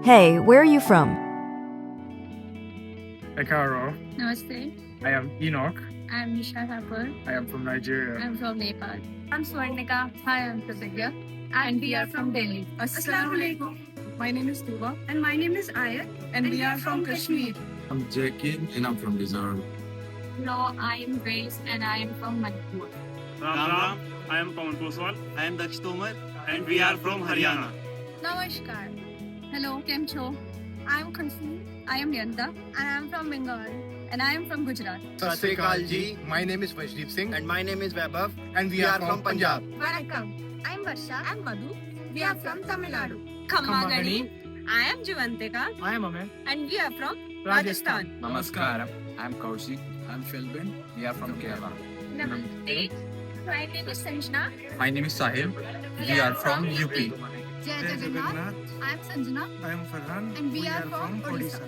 Hey, where are you from? Ekaro. Namaste. I am Enoch. I'm Nisha Thakur. I am from Nigeria. I'm from Nepal. I'm Swarnika. Hi, I'm Pratigya. And we are from Delhi. Assalamualaikum. My name is Tuba And my name is Ayat. and we are from Kashmir. I'm Jackie and I'm from Dizar. Hello, I am Grace and I am from Manipur. Ram Ram, I am Pawan Poswal. I am Daksh Tomar and we are from Haryana. Namaskar. Hello, Kem Cho. I am Khansi. I am Yanda. And I am from Bengal. And I am from Gujarat. Sat Sri Akal ji. My name is Vashdeep Singh And my name is Vaibhav. and we are from Punjab. Vanakkam. I am Varsha. I am Madhu. We are from Tamil Nadu. Khammagani. I am Jivantika. I am Amen. And we are from Rajasthan. Namaskaram. I'm Kaushik. I'm Shelvin. We are from Kerala. Namaste. My name is Sanjana. My name is Sahil. We are from UP. Jai Jagannath. I am Sanjana. I am Farhan. And we are from Odisha.